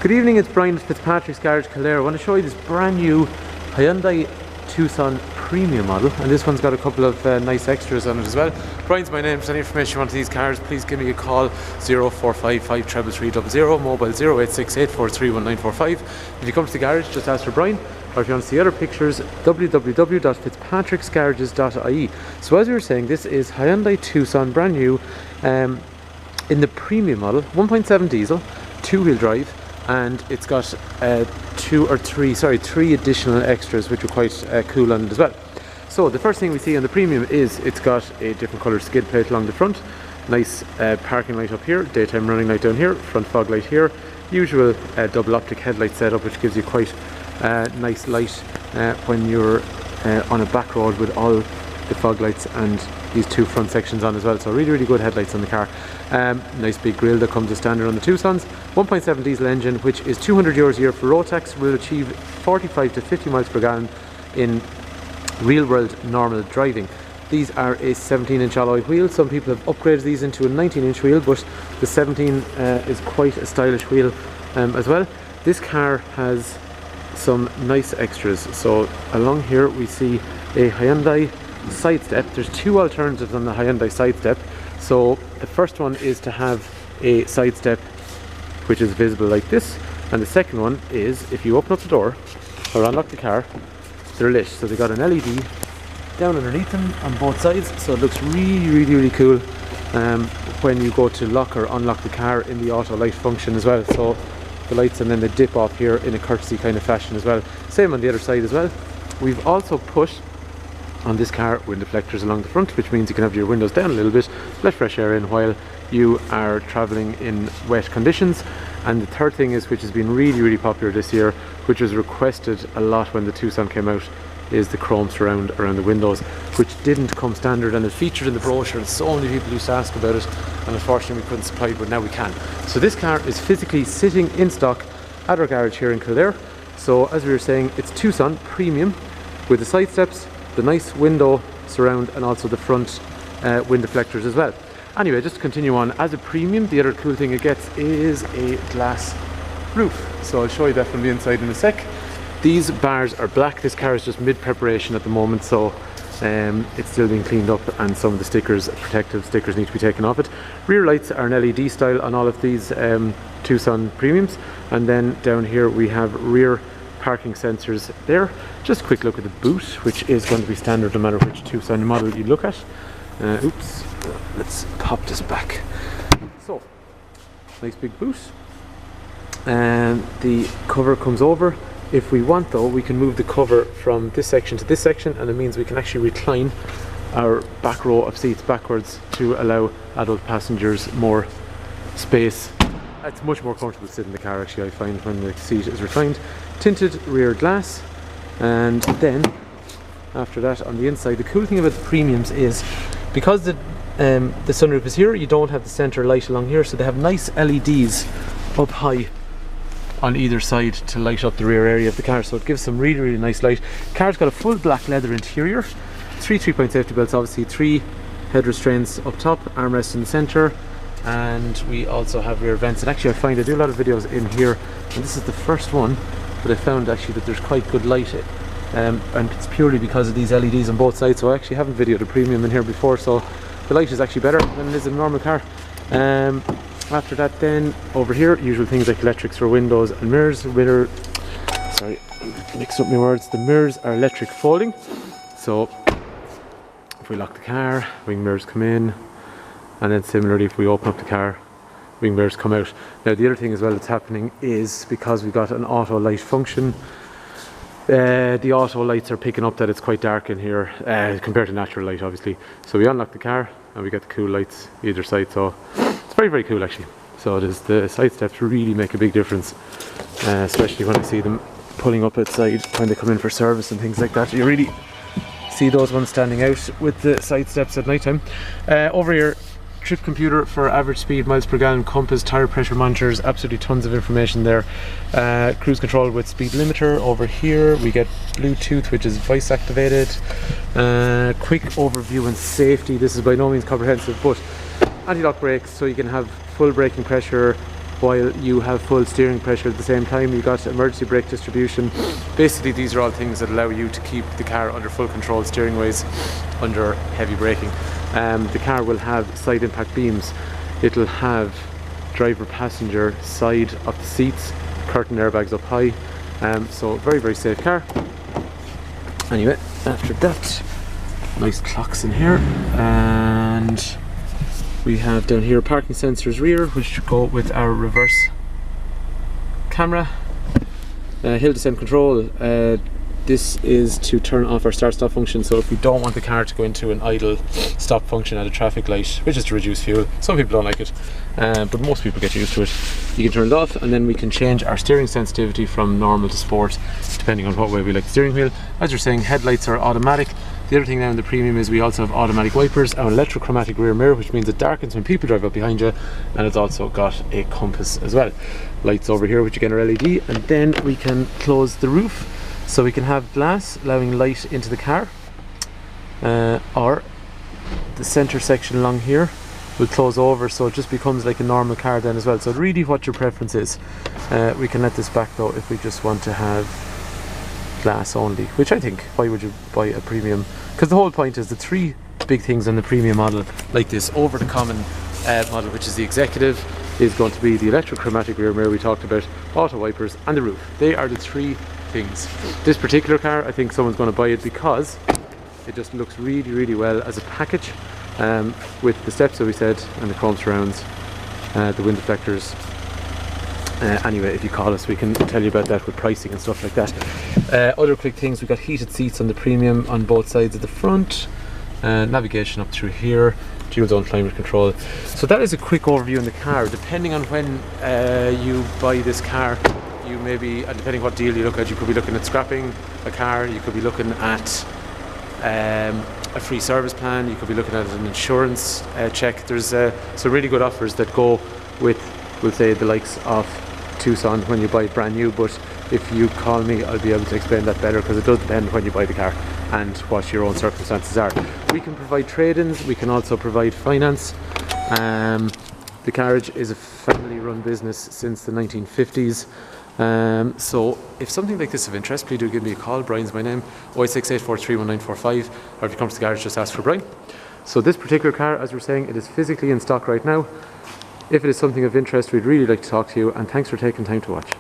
Good evening, it's Brian at Fitzpatrick's Garage, Kildare. I want to show you this brand new Hyundai Tucson premium model, and this one's got a couple of nice extras on it as well. Brian's my name. For any information you want on these cars, please give me a call 0455 33300, mobile 0868 431 If you come to the garage, just ask for Brian, or if you want to see other pictures, www.fitzpatricksgarages.ie. So as we were saying, this is Hyundai Tucson, brand new, in the premium model, 1.7 diesel, two-wheel drive, and it's got three additional extras which are quite cool on it as well. So the first thing we see on the premium is it's got a different colour skid plate along the front, nice parking light up here, daytime running light down here, front fog light here, usual double optic headlight setup which gives you quite nice light when you're on a back road with all the fog lights and these two front sections on as well. So really good headlights on the car. Nice big grille that comes as standard on the Tucsons. 1.7 diesel engine, which is €200 a year for road tax, will achieve 45 to 50 miles per gallon in real world normal driving. These are a 17-inch alloy wheel. Some people have upgraded these into a 19-inch wheel, but the 17 is quite a stylish wheel as well. This car has some nice extras. So along here we see a Hyundai side step. There's two alternatives on the Hyundai side step. So the first one is to have a side step which is visible like this, and the second one is if you open up the door or unlock the car, they're lit. So they got an LED down underneath them on both sides, so it looks really cool when you go to lock or unlock the car in the auto light function as well. So the lights, and then they dip off here in a courtesy kind of fashion as well. Same on the other side as well. We've also put on this car window deflectors along the front, which means you can have your windows down a little bit, let fresh air in while you are travelling in wet conditions. And the third thing is, which has been really popular this year, which was requested a lot when the Tucson came out, is the chrome surround around the windows, which didn't come standard, and it featured in the brochure, and so many people used to ask about it, and unfortunately we couldn't supply it, but now we can. So this car is physically sitting in stock at our garage here in Kildare. So as we were saying, it's Tucson premium with the side steps, the nice window surround, and also the front wind deflectors as well. Anyway, just to continue on, as a premium, the other cool thing it gets is a glass roof. So I'll show you that from the inside in a sec. These bars are black. This car is just mid-preparation at the moment, so it's still being cleaned up, and some of the stickers, protective stickers, need to be taken off it. Rear lights are an LED style on all of these Tucson premiums, and then down here we have rear parking sensors there. Just a quick look at the boot, which is going to be standard no matter which Tucson model you look at. Oops, let's pop this back. So, nice big boot, and the cover comes over. If we want though, we can move the cover from this section to this section, and it means we can actually recline our back row of seats backwards to allow adult passengers more space. It's much more comfortable to sit in the car, actually, I find, when the seat is reclined. Tinted rear glass, and then after that on the inside, the cool thing about the premiums is because the sunroof is here, you don't have the center light along here, so they have nice LEDs up high on either side to light up the rear area of the car, so it gives some really nice light. The car's got a full black leather interior, three 3-point safety belts, obviously, three head restraints up top, armrest in the center, and we also have rear vents. And actually I find I do a lot of videos in here, and this is the first one that I found actually that there's quite good light, and it's purely because of these LEDs on both sides. So I actually haven't videoed a premium in here before, so the light is actually better than it is in a normal car. After that, then over here, usual things like electrics for windows and mirrors. Sorry, mixed up my words. The mirrors are electric folding, so if we lock the car, wing mirrors come in, and then similarly if we open up the car, wing mirrors come out. Now the other thing as well that's happening is, because we've got an auto light function, the auto lights are picking up that it's quite dark in here compared to natural light, obviously. So we unlock the car and we get the cool lights either side, so it's very cool actually. So it is, the side steps really make a big difference, especially when I see them pulling up outside when they come in for service and things like that. You really see those ones standing out with the side steps at night time. Over here, trip computer for average speed, miles per gallon, compass, tire pressure monitors, absolutely tons of information there. Cruise control with speed limiter. Over here we get Bluetooth, which is voice activated. Quick overview and safety. This is by no means comprehensive, but anti-lock brakes, so you can have full braking pressure, while you have full steering pressure at the same time. You got emergency brake distribution. Basically these are all things that allow you to keep the car under full control steering ways under heavy braking. The car will have side impact beams. It'll have driver passenger side of the seats, curtain airbags up high, so very, very safe car. Anyway, after that, nice clocks in here, and we have down here parking sensors rear, which should go with our reverse camera. Hill descent control, this is to turn off our start stop function, so if we don't want the car to go into an idle stop function at a traffic light, which is to reduce fuel, some people don't like it, but most people get used to it, you can turn it off, and then we can change our steering sensitivity from normal to sport depending on what way we like the steering wheel. As you're saying, headlights are automatic. The other thing now in the premium is we also have automatic wipers, an electrochromatic rear mirror, which means it darkens when people drive up behind you, and it's also got a compass as well. Lights over here, which again are LED, and then we can close the roof so we can have glass allowing light into the car, or the center section along here will close over, so it just becomes like a normal car then as well. So really what your preference is. We can let this back though if we just want to have glass only, which I think, why would you buy a premium? Because the whole point is the three big things on the premium model like this over the common model, which is the executive, is going to be the electrochromatic rear mirror we talked about, auto wipers, and the roof. They are the three things. This particular car, I think someone's going to buy it because it just looks really, really well as a package, with the steps that we said, and the chrome surrounds, the wind deflectors. Anyway, if you call us, we can tell you about that with pricing and stuff like that. Other quick things, we've got heated seats on the premium on both sides of the front, navigation up through here, dual zone climate control. So that is a quick overview on the car. Depending on when you buy this car, you maybe, depending what deal you look at, you could be looking at scrapping a car, you could be looking at a free service plan, you could be looking at an insurance check. There's some really good offers that go with, we'll say, the likes of Tucson when you buy it brand new, but if you call me I'll be able to explain that better, because it does depend when you buy the car and what your own circumstances are. We can provide trade-ins, we can also provide finance. The garage is a family run business since the 1950s. So if something like this is of interest, please do give me a call. Brian's my name, 08684319945, or if you come to the garage just ask for Brian. So this particular car, as we're saying, it is physically in stock right now. If it is something of interest, we'd really like to talk to you, and thanks for taking time to watch.